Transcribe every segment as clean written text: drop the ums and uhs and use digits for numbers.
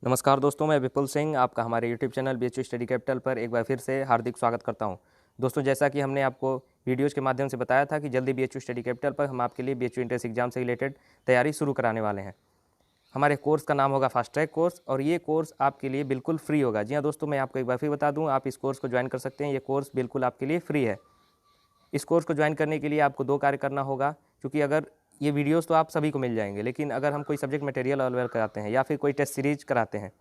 नमस्कार दोस्तों, मैं विपुल सिंह आपका हमारे YouTube channel BHU study capital पर एक बार फिर से हार्दिक स्वागत करता हूं। दोस्तों, जैसा कि हमने आपको वीडियोज़ के माध्यम से बताया था कि जल्दी बीएचयू स्टडी कैपिटल पर हम आपके लिए बीएचयू एंट्रेंस एग्जाम से रिलेटेड तैयारी शुरू कराने वाले हैं। हमारे कोर्स का नाम होगा फास्ट ट्रैक कोर्स और ये कोर्स आपके लिए बिल्कुल फ्री होगा। जी हाँ दोस्तों, मैं आपको एक बार फिर बता दूँ, आप इस कोर्स को ज्वाइन कर सकते हैं। ये कोर्स बिल्कुल आपके लिए फ्री है। इस कोर्स को ज्वाइन करने के लिए आपको 2 कार्य करना होगा, क्योंकि अगर ये वीडियोज़ तो आप सभी को मिल जाएंगे, लेकिन अगर हम कोई सब्जेक्ट मटेरियल अवेलेबल कराते हैं या फिर कोई टेस्ट सीरीज कराते हैं,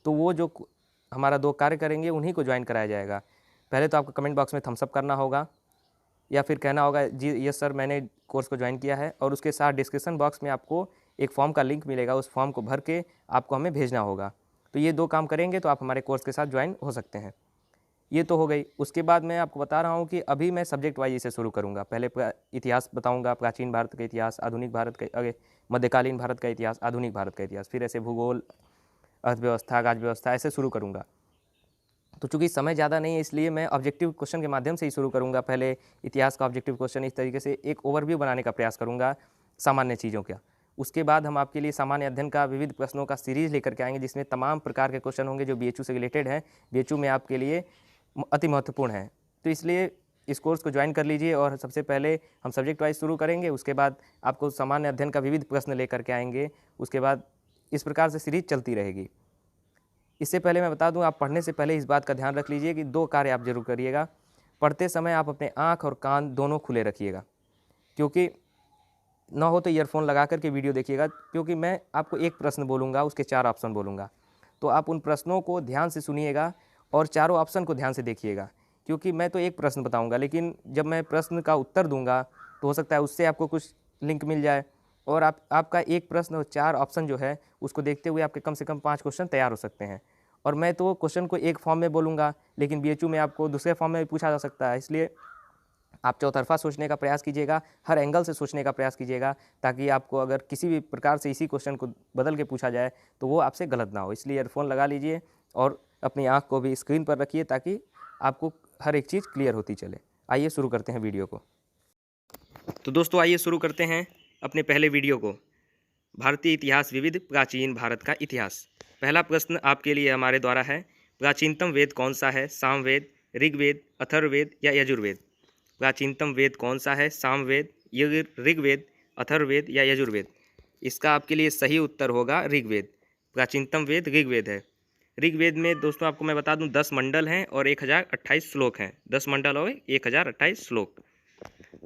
तो वो जो हमारा 2 कार्य करेंगे उन्हीं को ज्वाइन कराया जाएगा। पहले तो आपको कमेंट बॉक्स में थम्स अप करना होगा या फिर कहना होगा जी यस सर, मैंने कोर्स को ज्वाइन किया है, और उसके साथ डिस्क्रिप्शन बॉक्स में आपको एक फॉर्म का लिंक मिलेगा। उस फॉर्म को भर के आपको हमें भेजना होगा। तो ये 2 काम करेंगे तो आप हमारे कोर्स के साथ ज्वाइन हो सकते हैं। ये तो हो गई। उसके बाद मैं आपको बता रहा हूँ कि अभी मैं सब्जेक्ट वाइज इसे शुरू करूँगा। पहले इतिहास बताऊँगा, प्राचीन भारत का इतिहास, आधुनिक भारत का मध्यकालीन भारत का इतिहास, आधुनिक भारत का इतिहास, फिर ऐसे भूगोल, अर्थव्यवस्था, राज्य व्यवस्था, ऐसे शुरू करूँगा। तो चूँकि समय ज़्यादा नहीं है, इसलिए मैं ऑब्जेक्टिव क्वेश्चन के माध्यम से ही शुरू करूँगा। पहले इतिहास का ऑब्जेक्टिव क्वेश्चन, इस तरीके से एक ओवरव्यू बनाने का प्रयास करूँगा सामान्य चीज़ों का। उसके बाद हम आपके लिए सामान्य अध्ययन का विविध प्रश्नों का सीरीज़ लेकर के आएंगे, जिसमें तमाम प्रकार के क्वेश्चन होंगे जो बीएचयू से रिलेटेड हैं, बीएचयू में आपके लिए अति महत्वपूर्ण है। तो इसलिए इस कोर्स को ज्वाइन कर लीजिए। और सबसे पहले हम सब्जेक्ट वाइज शुरू करेंगे, उसके बाद आपको सामान्य अध्ययन का विविध प्रश्न लेकर के आएंगे। उसके बाद इस प्रकार से सीरीज चलती रहेगी। इससे पहले मैं बता दूं, आप पढ़ने से पहले इस बात का ध्यान रख लीजिए कि 2 कार्य आप जरूर करिएगा। पढ़ते समय आप अपने आँख और कान दोनों खुले रखिएगा, क्योंकि ना हो तो ईयरफोन लगा करके वीडियो देखिएगा, क्योंकि मैं आपको एक प्रश्न बोलूँगा, उसके 4 ऑप्शन बोलूँगा। तो आप उन प्रश्नों को ध्यान से सुनिएगा और चारों ऑप्शन को ध्यान से देखिएगा, क्योंकि मैं तो एक प्रश्न बताऊँगा, लेकिन जब मैं प्रश्न का उत्तर दूँगा तो हो सकता है उससे आपको कुछ लिंक मिल जाए, और आपका एक प्रश्न और 4 ऑप्शन जो है उसको देखते हुए आपके कम से कम 5 क्वेश्चन तैयार हो सकते हैं। और मैं तो क्वेश्चन को एक फॉर्म में बोलूँगा, लेकिन बीएचयू में आपको दूसरे फॉर्म में भी पूछा जा सकता है। इसलिए आप चौतरफा सोचने का प्रयास कीजिएगा, हर एंगल से सोचने का प्रयास कीजिएगा, ताकि आपको अगर किसी भी प्रकार से इसी क्वेश्चन को बदल के पूछा जाए तो वो आपसे गलत ना हो। इसलिए ईयरफोन लगा लीजिए और अपनी आँख को भी स्क्रीन पर रखिए, ताकि आपको हर एक चीज़ क्लियर होती चले। आइए शुरू करते हैं वीडियो को। तो दोस्तों, आइए शुरू करते हैं अपने पहले वीडियो को। भारतीय इतिहास विविध, प्राचीन भारत का इतिहास। पहला प्रश्न आपके लिए हमारे द्वारा है, प्राचीनतम वेद कौन सा है? सामवेद, ऋग्वेद, अथर्ववेद या यजुर्वेद? प्राचीनतम वेद कौन सा है? सामवेद, ऋग्वेद, अथर्ववेद या यजुर्वेद? इसका आपके लिए सही उत्तर होगा ऋग्वेद। प्राचीनतम वेद ऋग्वेद है। ऋग्वेद में दोस्तों आपको मैं बता दूं 10 मंडल हैं और 1028 श्लोक हैं। 10 मंडल और 1028 श्लोक।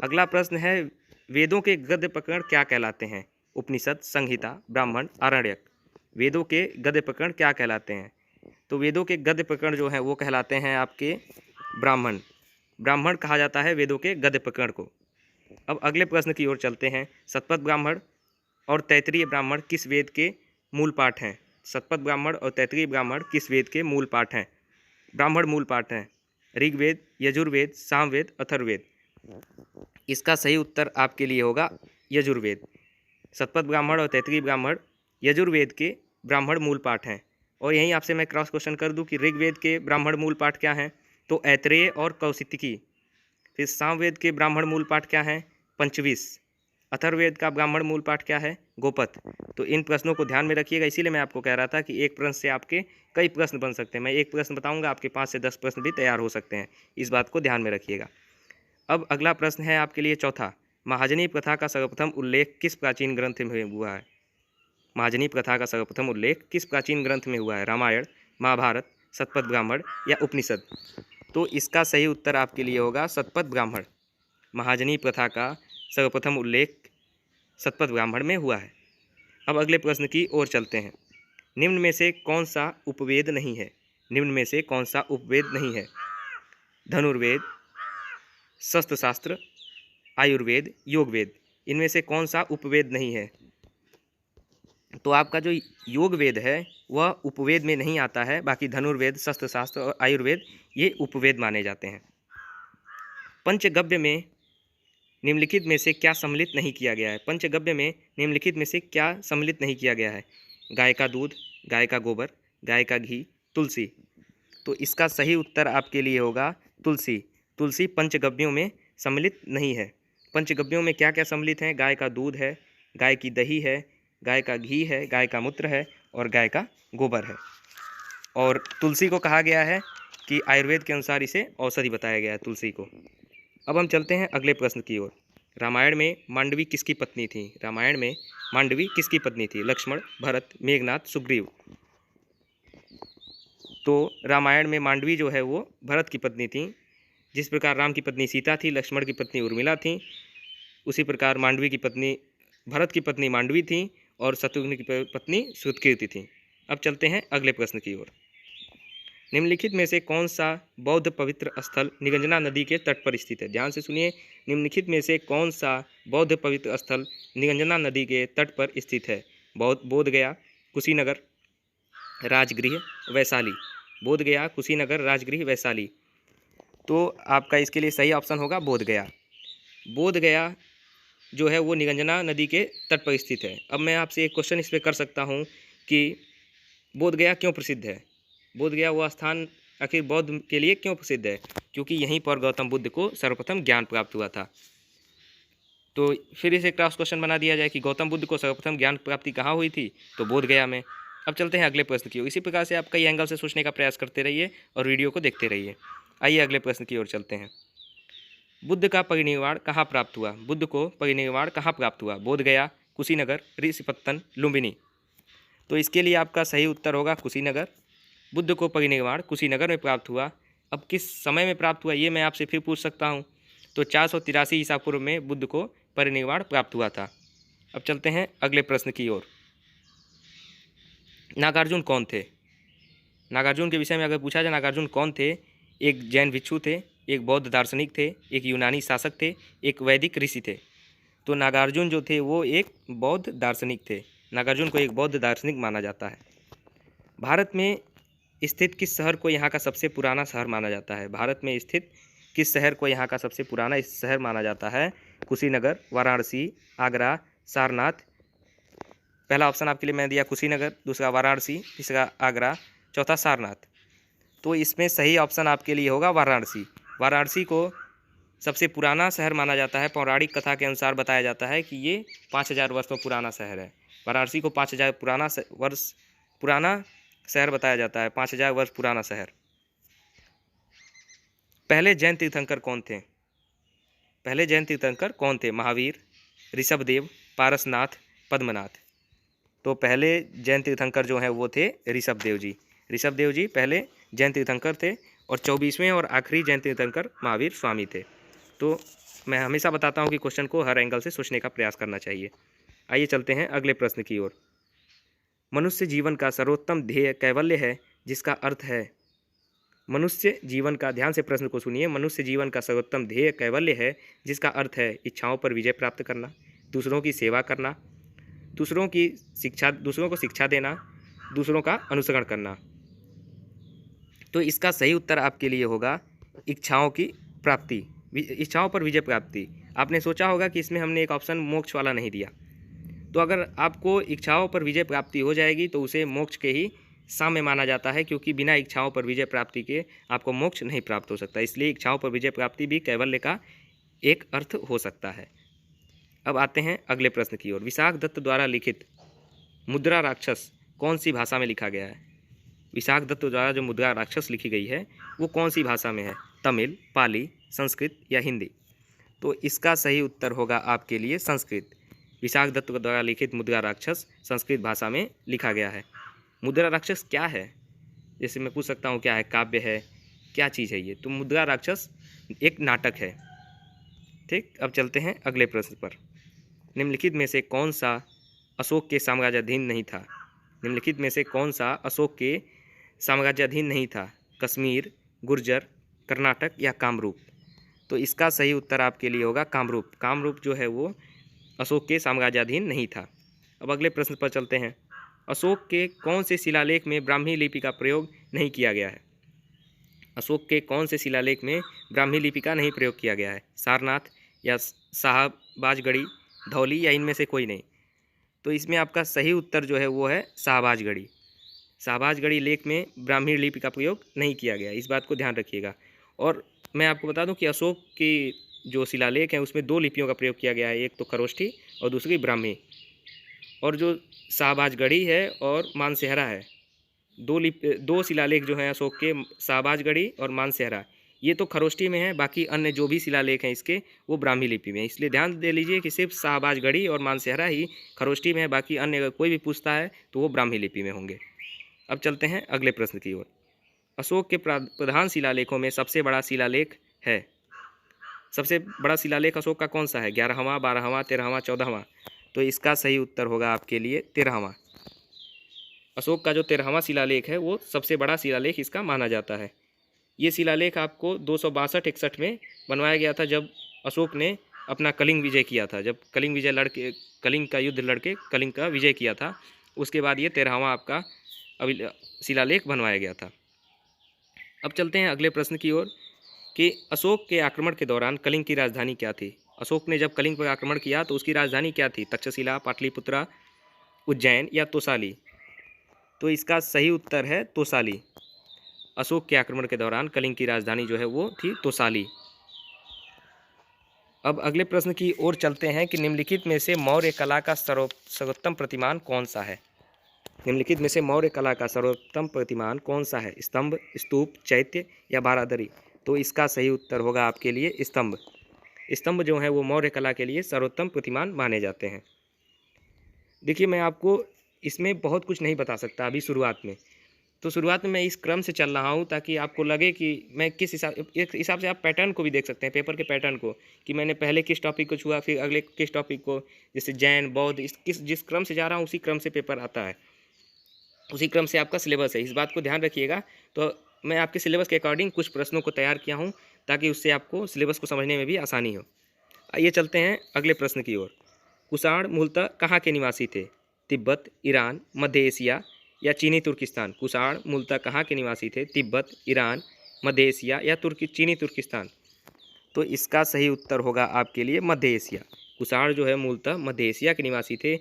अगला प्रश्न है, वेदों के गद्य प्रकरण क्या कहलाते हैं? उपनिषद, संहिता, ब्राह्मण, आरण्यक। वेदों के गद्य प्रकरण क्या कहलाते हैं? तो वेदों के गद्य प्रकरण जो हैं वो कहलाते हैं आपके ब्राह्मण। ब्राह्मण कहा जाता है वेदों के गद्य प्रकरण को। अब अगले प्रश्न की ओर चलते हैं। शतपथ ब्राह्मण और तैत्तिरीय ब्राह्मण किस वेद के मूल पाठ हैं? शतपथ ब्राह्मण और तैत्तिरीय ब्राह्मण किस वेद के मूल पाठ हैं? ब्राह्मण मूल पाठ हैं। ऋग्वेद, यजुर्वेद, सामवेद, अथर्ववेद। इसका सही उत्तर आपके लिए होगा यजुर्वेद। शतपथ ब्राह्मण और तैत्तिरीय ब्राह्मण यजुर्वेद के ब्राह्मण मूल पाठ हैं। और यहीं आपसे मैं क्रॉस क्वेश्चन कर दूं कि ऋग्वेद के ब्राह्मण मूल पाठ क्या हैं? तो ऐत्रेय और कौशितकी। फिर सामवेद के ब्राह्मण मूल पाठ क्या हैं? पंचविश। अथर्ववेद का ब्राह्मण मूल पाठ क्या है? गोपथ। तो इन प्रश्नों को ध्यान में रखिएगा। इसीलिए मैं आपको कह रहा था कि एक प्रश्न से आपके कई प्रश्न बन सकते हैं। मैं एक प्रश्न बताऊंगा, आपके 5 से 10 प्रश्न भी तैयार हो सकते हैं। इस बात को ध्यान में रखिएगा। अब अगला प्रश्न है आपके लिए चौथा। महाजनी प्रथा का सर्वप्रथम उल्लेख किस प्राचीन ग्रंथ में हुआ है? महाजनी प्रथा का सर्वप्रथम उल्लेख किस प्राचीन ग्रंथ में हुआ है? रामायण, महाभारत, शतपथ ब्राह्मण या उपनिषद? तो इसका सही उत्तर आपके लिए होगा शतपथ ब्राह्मण। महाजनी प्रथा का सर्वप्रथम उल्लेख शतपथ ब्राह्मण में हुआ है। अब अगले प्रश्न की ओर चलते हैं। निम्न में से कौन सा उपवेद नहीं है? निम्न में से कौन सा उपवेद नहीं है? धनुर्वेद, शस्त्रशास्त्र, आयुर्वेद, योगवेद। इनमें से कौन सा उपवेद नहीं है? तो आपका जो योग वेद है वह उपवेद में नहीं आता है। बाकी धनुर्वेद, शस्त्रशास्त्र और आयुर्वेद ये उपवेद माने जाते हैं। पंचगव्य में निम्नलिखित में से क्या सम्मिलित नहीं किया गया है? पंचगव्य में निम्नलिखित में से क्या सम्मिलित नहीं किया गया है? गाय का दूध, गाय का गोबर, गाय का घी, तुलसी। तो इसका सही उत्तर आपके लिए होगा तुलसी। तुलसी पंचगव्यों में सम्मिलित नहीं है। पंचगव्यों में क्या क्या सम्मिलित हैं? गाय का दूध है, गाय की दही है, गाय का घी है, गाय का मूत्र है और गाय का गोबर है। और तुलसी को कहा गया है कि आयुर्वेद के अनुसार इसे औषधि बताया गया है तुलसी को। अब हम चलते हैं अगले प्रश्न की ओर। रामायण में मांडवी किसकी पत्नी थी? रामायण में मांडवी किसकी पत्नी थी? लक्ष्मण, भरत, मेघनाद, सुग्रीव। तो रामायण में मांडवी जो है वो भरत की पत्नी थी। जिस प्रकार राम की पत्नी सीता थी, लक्ष्मण की पत्नी उर्मिला थी, उसी प्रकार मांडवी की पत्नी भरत की पत्नी मांडवी थी और शत्रुघ्न की पत्नी सुतकीर्ति थी। अब चलते हैं अगले प्रश्न की ओर। निम्नलिखित में से कौन सा बौद्ध पवित्र स्थल निगंजना नदी के तट पर स्थित है? ध्यान से सुनिए। निम्नलिखित में से कौन सा बौद्ध पवित्र स्थल निगंजना नदी के तट पर स्थित है? बोध गया, कुशीनगर, राजगृह, वैशाली। बोध गया, कुशीनगर, राजगृह, वैशाली। तो आपका इसके लिए सही ऑप्शन होगा बोध गया। बोध गया जो है वो निगंजना नदी के तट पर स्थित है। अब मैं आपसे एक क्वेश्चन इस पर कर सकता हूँ कि बोध गया क्यों प्रसिद्ध है? बोध गया वो स्थान आखिर बौद्ध के लिए क्यों प्रसिद्ध है? क्योंकि यहीं पर गौतम बुद्ध को सर्वप्रथम ज्ञान प्राप्त हुआ था। तो फिर इसे क्रॉस क्वेश्चन बना दिया जाए कि गौतम बुद्ध को सर्वप्रथम ज्ञान प्राप्ति कहाँ हुई थी? तो बोध गया में। अब चलते हैं अगले प्रश्न की ओर। इसी प्रकार से आप कई एंगल से सोचने का प्रयास करते रहिए और वीडियो को देखते रहिए। आइए अगले प्रश्न की ओर चलते हैं। बुद्ध का परिनिर्वाण कहाँ प्राप्त हुआ? बुद्ध को परिनिर्वाण कहाँ प्राप्त हुआ? बोध गया, कुशीनगर, ऋषिपत्तन, लुम्बिनी। तो इसके लिए आपका सही उत्तर होगा कुशीनगर। बुद्ध को परिनिर्वाण कुशीनगर में प्राप्त हुआ। अब किस समय में प्राप्त हुआ ये मैं आपसे फिर पूछ सकता हूँ। तो 483 ईसा पूर्व में बुद्ध को परिनिर्वाण प्राप्त हुआ था। अब चलते हैं अगले प्रश्न की ओर। नागार्जुन कौन थे? नागार्जुन के विषय में अगर पूछा जाए नागार्जुन कौन थे? एक जैन भिक्षु थे, एक बौद्ध दार्शनिक थे, एक यूनानी शासक थे, एक वैदिक ऋषि थे। तो नागार्जुन जो थे वो एक बौद्ध दार्शनिक थे। नागार्जुन को एक बौद्ध दार्शनिक माना जाता है। भारत में स्थित किस शहर को यहाँ का सबसे पुराना शहर माना जाता है? भारत में स्थित किस शहर को यहाँ का सबसे पुराना शहर माना जाता है? कुशीनगर, वाराणसी, आगरा, सारनाथ। पहला ऑप्शन आपके लिए मैं दिया कुशीनगर, दूसरा वाराणसी, तीसरा आगरा, चौथा सारनाथ। तो इसमें सही ऑप्शन आपके लिए होगा वाराणसी। वाराणसी को सबसे पुराना शहर माना जाता है। पौराणिक कथा के अनुसार बताया जाता है कि ये 5000 वर्षों पुराना शहर है। वाराणसी को 5000 वर्ष पुराना शहर बताया जाता है। 5000 वर्ष पुराना शहर। पहले जैन तीर्थंकर कौन थे? पहले जैन तीर्थंकर कौन थे? महावीर, ऋषभदेव, पारसनाथ, पद्मनाथ। तो पहले जैन तीर्थंकर जो हैं वो थे ऋषभदेव जी। ऋषभदेव जी पहले जैन तीर्थंकर थे और 24वें और आखिरी जैन तीर्थंकर महावीर स्वामी थे। तो मैं हमेशा बताता हूँ कि क्वेश्चन को हर एंगल से सोचने का प्रयास करना चाहिए। आइए चलते हैं अगले प्रश्न की ओर। मनुष्य जीवन का सर्वोत्तम ध्येय कैवल्य है, जिसका अर्थ है। मनुष्य जीवन का, ध्यान से प्रश्न को सुनिए, मनुष्य जीवन का सर्वोत्तम ध्येय कैवल्य है, जिसका अर्थ है इच्छाओं पर विजय प्राप्त करना, दूसरों की सेवा करना, दूसरों को शिक्षा देना, दूसरों का अनुसरण करना। तो इसका सही उत्तर आपके लिए होगा इच्छाओं की प्राप्ति, इच्छाओं पर विजय प्राप्ति। आपने सोचा होगा कि इसमें हमने एक ऑप्शन मोक्ष वाला नहीं दिया। तो अगर आपको इच्छाओं पर विजय प्राप्ति हो जाएगी तो उसे मोक्ष के ही साम्य माना जाता है, क्योंकि बिना इच्छाओं पर विजय प्राप्ति के आपको मोक्ष नहीं प्राप्त हो सकता। इसलिए इच्छाओं पर विजय प्राप्ति भी कैवल्य का एक अर्थ हो सकता है। अब आते हैं अगले प्रश्न की ओर। विशाख दत्त द्वारा लिखित मुद्रा राक्षस कौन सी भाषा में लिखा गया है? विशाख दत्त द्वारा जो मुद्रा राक्षस लिखी गई है वो कौन सी भाषा में है? तमिल, पाली, संस्कृत या हिंदी? तो इसका सही उत्तर होगा आपके लिए संस्कृत। विशाख दत्त द्वारा लिखित मुद्रा राक्षस संस्कृत भाषा में लिखा गया है। मुद्रा राक्षस क्या है? जैसे मैं पूछ सकता हूँ क्या है, काव्य है, क्या चीज़ है ये? तो मुद्रा राक्षस एक नाटक है। ठीक, अब चलते हैं अगले प्रश्न पर। निम्नलिखित में से कौन सा अशोक के साम्राज्याधीन नहीं था? निम्नलिखित में से कौन सा अशोक के साम्राज्याधीन नहीं था? कश्मीर, गुर्जर, कर्नाटक या कामरूप? तो इसका सही उत्तर आपके लिए होगा कामरूप। कामरूप जो है वो अशोक के साम्राज्याधीन नहीं था। अब अगले प्रश्न पर चलते हैं। अशोक के कौन से शिलालेख में ब्राह्मी लिपि का प्रयोग नहीं किया गया है? अशोक के कौन से शिलालेख में ब्राह्मी लिपि का नहीं प्रयोग किया गया है? सारनाथ या शाहबाजगढ़ी, धौली या इनमें से कोई नहीं? तो इसमें आपका सही उत्तर जो है वो है शाहबाजगढ़ी। शाहबाजगढ़ी लेख में ब्राह्मी लिपि का प्रयोग नहीं किया गया, इस बात को ध्यान रखिएगा। और मैं आपको बता दूं कि अशोक की जो शिलालेख हैं उसमें 2 लिपियों का प्रयोग किया गया है, एक तो खरोष्ठी और दूसरी ब्राह्मी। और जो शाहबाजगढ़ी है और मानसेहरा है, दो शिलालेख जो हैं अशोक के, शाहबाजगढ़ी और मानसेहरा, ये तो खरोष्टी में है, बाकी अन्य जो भी शिलालेख हैं इसके वो ब्राह्मी लिपि में है। इसलिए ध्यान दे लीजिए कि सिर्फ शाहबाजगढ़ी और मानसेहरा ही खरोष्टी में है, बाकी अन्य अगर कोई भी पूछता है तो वो ब्राह्मी लिपि में होंगे। अब चलते हैं अगले प्रश्न की ओर। अशोक के प्रधान शिलालेखों में सबसे बड़ा शिलालेख है, सबसे बड़ा शिलालेख अशोक का कौन सा है? 11वां, 12वां, 13वां, 14वां? तो इसका सही उत्तर होगा आपके लिए 13वां। अशोक का जो 13वां शिलालेख है वो सबसे बड़ा शिलालेख इसका माना जाता है। ये शिलालेख आपको 262-61 में बनवाया गया था, जब अशोक ने अपना कलिंग विजय किया था। जब कलिंग का युद्ध लड़के कलिंग का विजय किया था, उसके बाद ये 13वां आपका शिलालेख बनवाया गया था। अब चलते हैं अगले प्रश्न की ओर कि अशोक के आक्रमण के दौरान कलिंग की राजधानी क्या थी? अशोक ने जब कलिंग पर आक्रमण किया तो उसकी राजधानी क्या थी? तक्षशिला, पाटलिपुत्रा, उज्जैन या तोसाली? तो इसका सही उत्तर है तोसाली। अशोक के आक्रमण के दौरान कलिंग की राजधानी जो है वो थी तोसाली। अब अगले प्रश्न की ओर चलते हैं कि निम्नलिखित में से मौर्य कला का सर्वोत्तम प्रतिमान कौन सा है? निम्नलिखित में से मौर्य कला का सर्वोत्तम प्रतिमान कौन सा है? स्तंभ, स्तूप, चैत्य या बारादरी? तो इसका सही उत्तर होगा आपके लिए स्तंभ। स्तंभ जो है वो मौर्य कला के लिए सर्वोत्तम प्रतिमान माने जाते हैं। देखिए, मैं आपको इसमें बहुत कुछ नहीं बता सकता अभी शुरुआत में, तो शुरुआत में मैं इस क्रम से चल रहा हूँ ताकि आपको लगे कि मैं किस हिसाब से आप पैटर्न को भी देख सकते हैं, पेपर के पैटर्न को, कि मैंने पहले किस टॉपिक को छुआ, फिर अगले किस टॉपिक को, जैसे जैन, बौद्ध, जिस क्रम से जा रहा हूँ उसी क्रम से पेपर आता है, उसी क्रम से आपका सिलेबस है। इस बात को ध्यान रखिएगा। तो मैं आपके सिलेबस के अकॉर्डिंग कुछ प्रश्नों को तैयार किया हूँ ताकि उससे आपको सिलेबस को समझने में भी आसानी हो। आइए चलते हैं अगले प्रश्न की ओर। कुषाण मूलतः कहाँ के निवासी थे? तिब्बत, ईरान, मध्य एशिया या चीनी तुर्किस्तान? कुषाण मूलतः कहाँ के निवासी थे? तिब्बत, ईरान, मध्य एशिया या चीनी तुर्किस्तान? तो इसका सही उत्तर होगा आपके लिए मध्य एशिया। कुषाण जो है मूलतः मध्य एशिया के निवासी थे।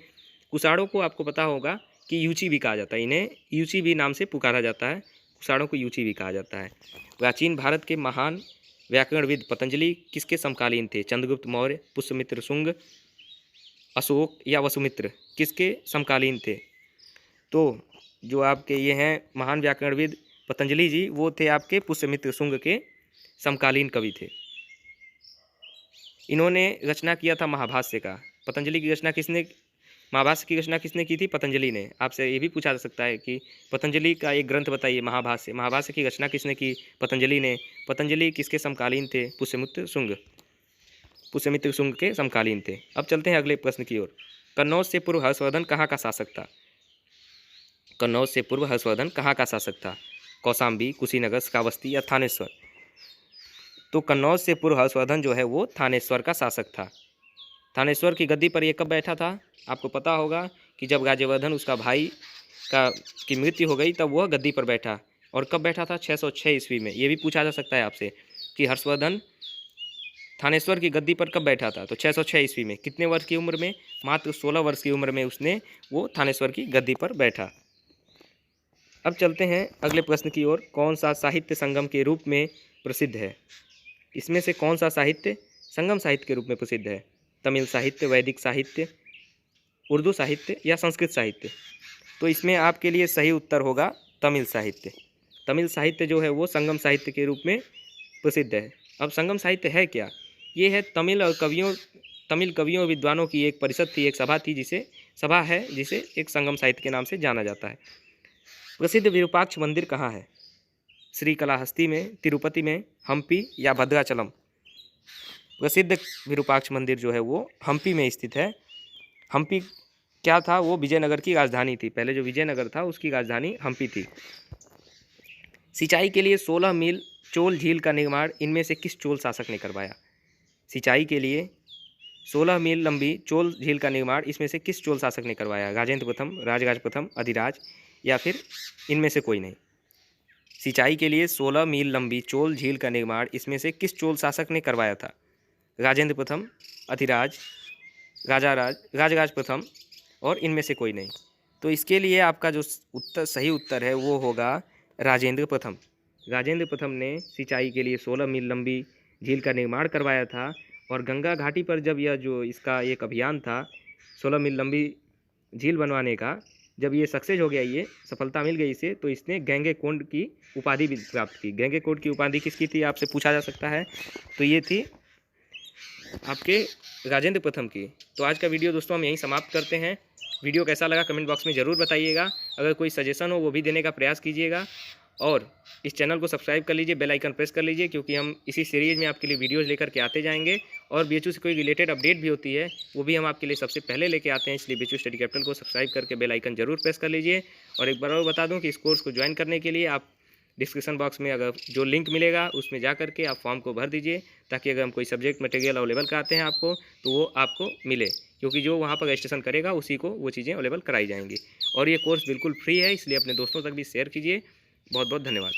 कुषाणों को आपको पता होगा कि यूची भी कहा जाता है, इन्हें यूची भी नाम से पुकारा जाता है, कुषाणों को यूची भी कहा जाता है। प्राचीन भारत के महान व्याकरणविद पतंजलि किसके समकालीन थे? चंद्रगुप्त मौर्य, पुष्यमित्र शुंग, अशोक या वसुमित्र? किसके समकालीन थे? तो जो आपके ये हैं महान व्याकरणविद पतंजलि जी, वो थे आपके पुष्यमित्र शुंग के समकालीन कवि थे। इन्होंने रचना किया था महाभाष्य का। पतंजलि की रचना किसने, महाभाष्य की रचना किसने की थी? पतंजलि ने। आपसे ये भी पूछा जा सकता है कि पतंजलि का एक ग्रंथ बताइए, महाभाष्य, महाभाष्य की रचना किसने की? पतंजलि ने। पतंजलि किसके समकालीन थे? पुष्यमित्र शुंग के समकालीन थे। अब चलते हैं अगले प्रश्न की ओर। कन्नौज से पूर्व हर्षवर्धन कहाँ का शासक था? कन्नौज से पूर्व हर्षवर्धन कहाँ का शासक था? कौशाम्बी, कुशीनगर, श्रावस्ती या थानेश्वर? तो कन्नौज से पूर्व हर्षवर्धन जो है वो थानेश्वर का शासक था। थानेश्वर की गद्दी पर ये कब बैठा था? आपको पता होगा कि जब राज्यवर्धन उसका भाई की मृत्यु हो गई तब वह गद्दी पर बैठा। और कब बैठा था? 606 ईस्वी में। ये भी पूछा जा सकता है आपसे कि हर्षवर्धन थानेश्वर की गद्दी पर कब बैठा था? तो 606 ईस्वी में। कितने वर्ष की उम्र में? मात्र 16 वर्ष की उम्र में उसने वो थानेश्वर की गद्दी पर बैठा। अब चलते हैं अगले प्रश्न की ओर। कौन सा साहित्य संगम के रूप में प्रसिद्ध है? इसमें से कौन सा साहित्य संगम साहित्य के रूप में प्रसिद्ध है? तमिल साहित्य, वैदिक साहित्य, उर्दू साहित्य या संस्कृत साहित्य? तो इसमें आपके लिए सही उत्तर होगा तमिल साहित्य। तमिल साहित्य जो है वो संगम साहित्य के रूप में प्रसिद्ध है। अब संगम साहित्य है क्या? ये है तमिल कवियों और विद्वानों की एक परिषद थी, एक सभा थी, जिसे एक संगम साहित्य के नाम से जाना जाता है। प्रसिद्ध विरूपाक्ष मंदिर कहाँ है? श्रीकालाहस्ती में, तिरुपति में, हम्पी या भद्राचलम? प्रसिद्ध विरूपाक्ष मंदिर जो है वो हम्पी में स्थित है। हम्पी क्या था? वो विजयनगर की राजधानी थी। पहले जो विजयनगर था उसकी राजधानी हम्पी थी। सिंचाई के लिए 16 मील चोल झील का निर्माण इनमें से किस चोल शासक ने करवाया? सिंचाई के लिए 16 मील लंबी चोल झील का निर्माण इसमें से किस चोल शासक ने करवाया? राजेंद्र प्रथम, राजराज प्रथम, अधिराज या फिर इनमें से कोई नहीं? सिंचाई के लिए 16 मील लंबी चोल झील का निर्माण इसमें से किस चोल शासक ने करवाया था? राजेंद्र प्रथम, अधिराज, राजराज प्रथम और इनमें से कोई नहीं? तो इसके लिए आपका जो सही उत्तर है वो होगा राजेंद्र प्रथम। राजेंद्र प्रथम ने सिंचाई के लिए 16 मील लंबी झील का निर्माण करवाया था। और गंगा घाटी पर जब इसका एक अभियान था 16 मील लंबी झील बनवाने का जब ये सक्सेस हो गया, ये सफलता मिल गई इसे, तो इसने गैंगेकोंड की उपाधि भी प्राप्त की। गैंगेकोंड की उपाधि किसकी थी आपसे पूछा जा सकता है, तो ये थी आपके राजेंद्र प्रथम की। तो आज का वीडियो दोस्तों हम यहीं समाप्त करते हैं। वीडियो कैसा लगा कमेंट बॉक्स में ज़रूर बताइएगा। अगर कोई सजेशन हो वो भी देने का प्रयास कीजिएगा, और इस चैनल को सब्सक्राइब कर लीजिए, बेल आइकन प्रेस कर लीजिए, क्योंकि हम इसी सीरीज़ में आपके लिए वीडियोज़ लेकर के आते जाएंगे। और बीएचयू से कोई रिलेटेड अपडेट भी होती है वो भी हम आपके लिए सबसे पहले लेके आते हैं। इसलिए बीएचयू स्टडी कैपिटल को सब्सक्राइब करके बेल आइकन जरूर प्रेस कर लीजिए। और एक बार और बता दूं कि इस कोर्स को ज्वाइन करने के लिए आप डिस्क्रिप्शन बॉक्स में अगर जो लिंक मिलेगा उसमें जा करके आप फॉर्म को भर दीजिए, ताकि अगर हम कोई सब्जेक्ट मटेरियल अवेलेबल कराते हैं आपको तो वो आपको मिले, क्योंकि जो वहाँ पर रजिस्ट्रेशन करेगा उसी को वो चीज़ें अवेलेबल कराई जाएंगी। और ये कोर्स बिल्कुल फ्री है, इसलिए अपने दोस्तों तक भी शेयर कीजिए। बहुत बहुत धन्यवाद।